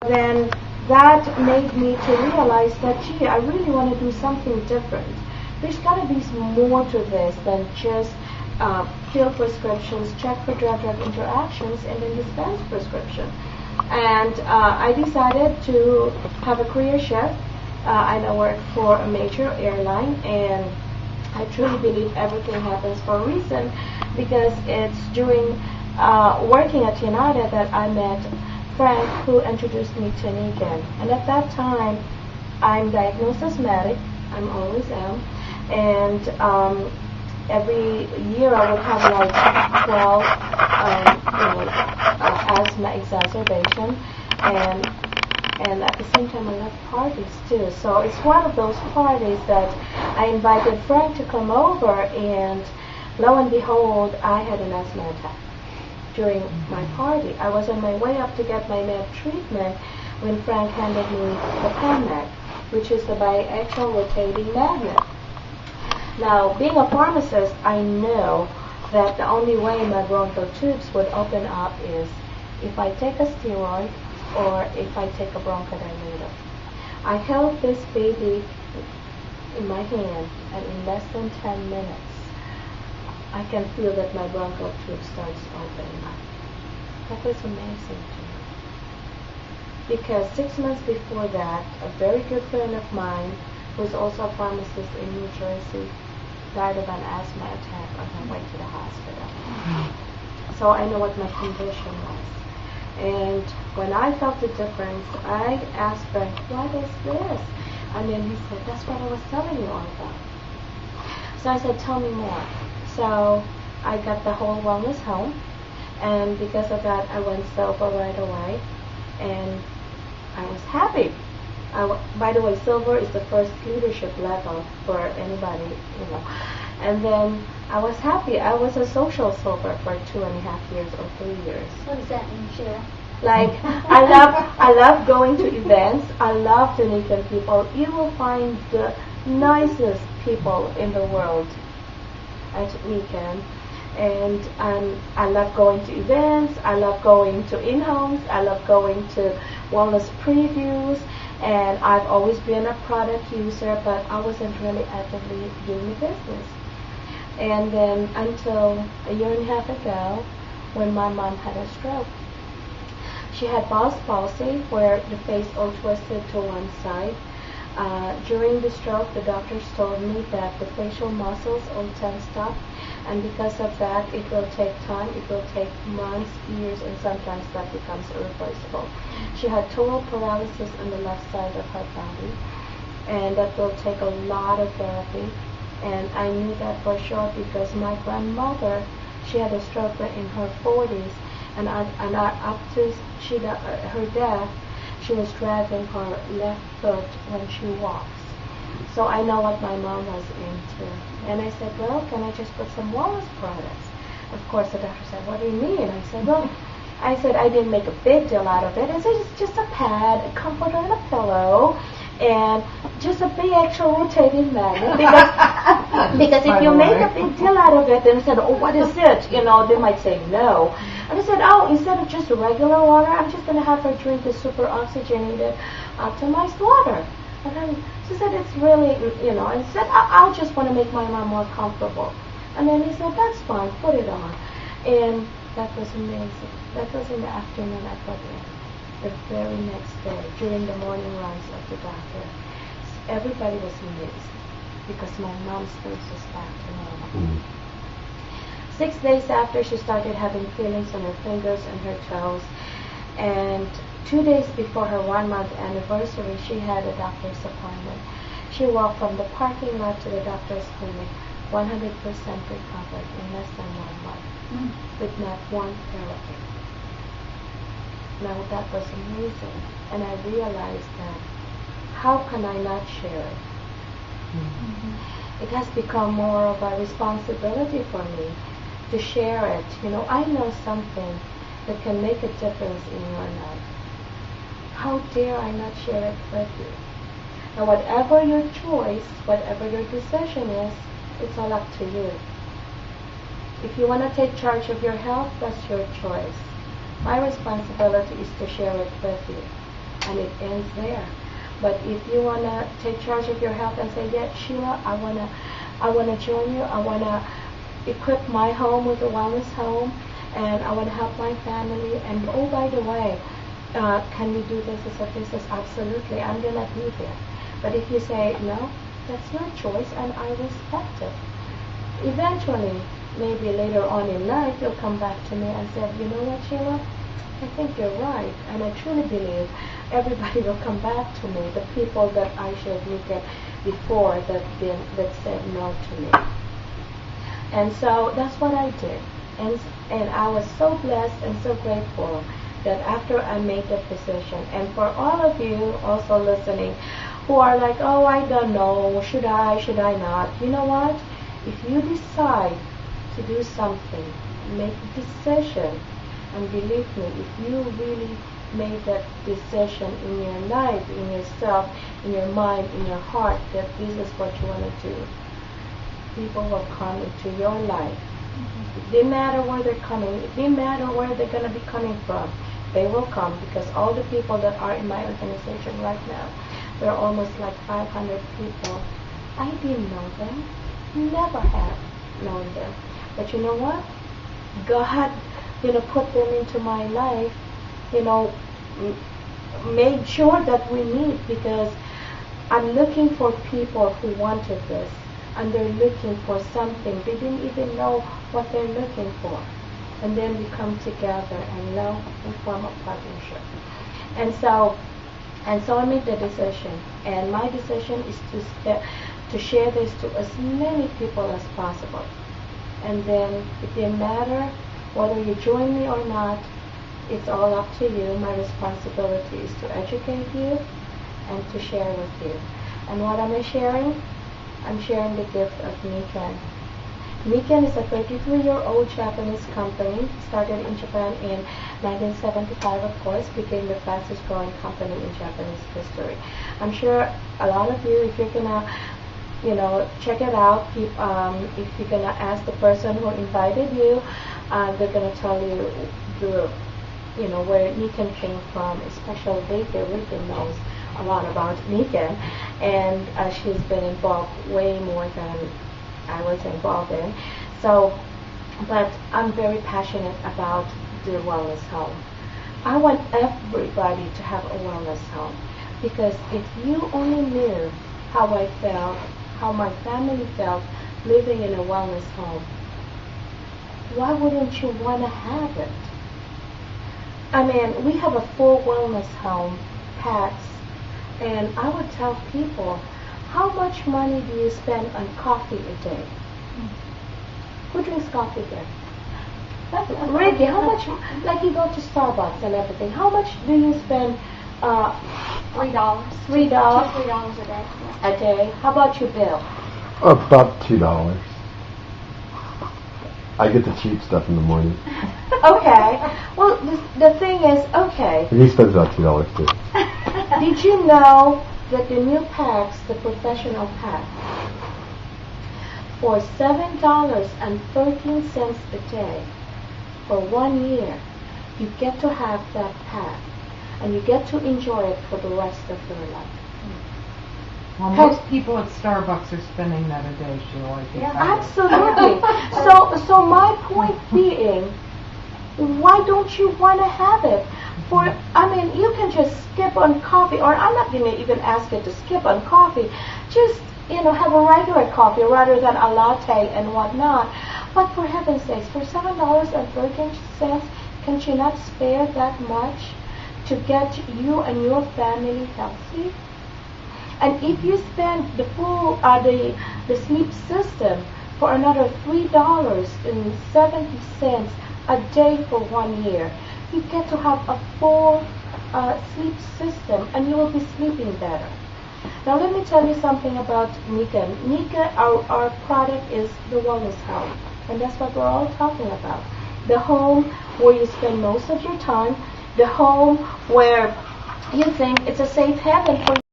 Then that made me to realize that, gee, I really want to do something different. There's got to be more to this than just fill prescriptions, check for drug-drug interactions, and then dispense prescription. And I decided to have a career shift. I work for a major airline, and I truly believe everything happens for a reason, because it's during working at United that I met Frank, who introduced me to Negan. And at that time, I'm diagnosed asthmatic. I'm always am. And every year I would have like 12 asthma exacerbation. And at the same time, I love parties too. So it's one of those parties that I invited Frank to come over, and lo and behold, I had an asthma attack during my party. I was on my way up to get my med treatment when Frank handed me the PAMAG, which is the biaxial rotating magnet. Now, being a pharmacist, I know that the only way my bronchial tubes would open up is if I take a steroid or if I take a bronchodilator. I held this baby in my hand, and in less than 10 minutes, I can feel that my bronchial tube starts opening up. That was amazing to me. Because 6 months before that, a very good friend of mine, who is also a pharmacist in New Jersey, died of an asthma attack on her way to the hospital. So I know what my condition was. And when I felt the difference, I asked Frank, what is this? And then he said, that's what I was telling you all about. So I said, tell me more. So I got the whole wellness home, and because of that, I went silver right away, and I was happy. By the way, silver is the first leadership level for anybody, And then I was happy. I was a social silver for 2.5 years or 3 years. What does that mean, Sheila? Like, I love going to events. I love to meet the people. You will find the nicest people in the world at weekend. And I love going to events. I love going to in-homes. I love going to wellness previews. And I've always been a product user, but I wasn't really actively doing the business. And then until 1.5 years ago, when my mom had a stroke. She had Bell's palsy, where the face all twisted to one side. During the stroke, the doctors told me that the facial muscles all tensed up, and because of that, it will take time. It will take months, years, and sometimes that becomes irreversible. She had total paralysis on the left side of her body, and that will take a lot of therapy. And I knew that for sure because my grandmother, she had a stroke in her 40s, and up to her death, she was dragging her left foot when she walks. So I know what my mom was into. And I said, well, can I just put some wellness products? Of course, the doctor said, what do you mean? I said, well, I didn't make a big deal out of it. I said, it's just a pad, a comforter, and a pillow, and just a big actual rotating magnet. Because if you make a big deal out of it, then said, oh, what is it? They might say no. And I said, oh, instead of just regular water, I'm just going to have her drink the super oxygenated, optimized water. And then she said, it's really, and he said, I'll just want to make my mom more comfortable. And then he said, that's fine, put it on. And that was amazing. That was in the afternoon I put it. The very next day, during the morning runs of the doctor, everybody was amazed because my mom's face was back to normal. 6 days after, she started having feelings on her fingers and her toes. And 2 days before her 1-month anniversary, she had a doctor's appointment. She walked from the parking lot to the doctor's clinic, 100% recovered in less than 1 month, with not one therapy. Now that was amazing, and I realized that how can I not share it? It has become more of a responsibility for me to share it. I know something that can make a difference in your life. How dare I not share it with you? Now, whatever your choice, whatever your decision is, it's all up to you. If you want to take charge of your health, that's your choice. My responsibility is to share it with you. and it ends there. But if you want to take charge of your health and say, yeah, Sheila, I wanna join you. I want to equip my home with a wellness home, and I want to help my family. And oh, by the way, can we do this as a business? Absolutely. I'm going to be there. But if you say, no, that's your choice, and I respect it. Eventually, maybe later on in life, you'll come back to me and say, you know what, Sheila? I think you're right. And I truly believe everybody will come back to me, the people that I should look at before that said no to me. And so that's what I did. And I was so blessed and so grateful that after I made that decision, and for all of you also listening who are like, oh, I don't know, should I not? You know what? If you decide to do something, make a decision, and believe me, if you really made that decision in your life, in yourself, in your mind, in your heart, that this is what you want to do, people will come into your life. It didn't matter where they're coming. It didn't matter where they're going to be coming from. They will come, because all the people that are in my organization right now, there are almost like 500 people. I didn't know them. Never have known them. But you know what? God, put them into my life, made sure that we meet, because I'm looking for people who wanted this, and they're looking for something. They didn't even know what they're looking for. And then we come together and now we form a partnership. And so I made the decision, and my decision is to share this to as many people as possible. And then it didn't matter whether you join me or not, it's all up to you. My responsibility is to educate you and to share with you. And what am I sharing? I'm sharing the gift of Niken. Niken is a 33-year-old Japanese company, started in Japan in 1975, of course, became the fastest growing company in Japanese history. I'm sure a lot of you, if you're gonna, check it out, if you're gonna ask the person who invited you, they're gonna tell you where Niken came from, especially Ricky knows a lot about Niken, and she's been involved way more than I was involved in. So, but I'm very passionate about the wellness home. I want everybody to have a wellness home, because if you only knew how I felt, how my family felt living in a wellness home, why wouldn't you want to have it? I mean, we have a full wellness home, packs, and I would tell people, how much money do you spend on coffee a day? Who drinks coffee here? Ricky, how much, like you go to Starbucks and everything, how much do you spend? $3. $3? $3 a day. Yeah. A day. How about you, Bill? About $2. I get the cheap stuff in the morning. Okay. Well, the thing is, okay. And he spends about $2 too. Did you know that the new packs, the professional pack, for $7.13 a day for 1 year, you get to have that pack, and you get to enjoy it for the rest of your life. Well, most people at Starbucks are spending that a day, Sheila. Yeah, absolutely. So my point being, why don't you want to have it? You can just skip on coffee, or I'm not going to even ask you to skip on coffee. Just, have a regular coffee rather than a latte and whatnot. But for heaven's sakes, for $7.13, can you not spare that much to get you and your family healthy? And if you spend the full, the sleep system for another $3.70 a day for 1 year, you get to have a full sleep system, and you will be sleeping better. Now let me tell you something about Niken. Niken, our product is the wellness home, and that's what we're all talking about. The home where you spend most of your time, the home where you think it's a safe haven for you.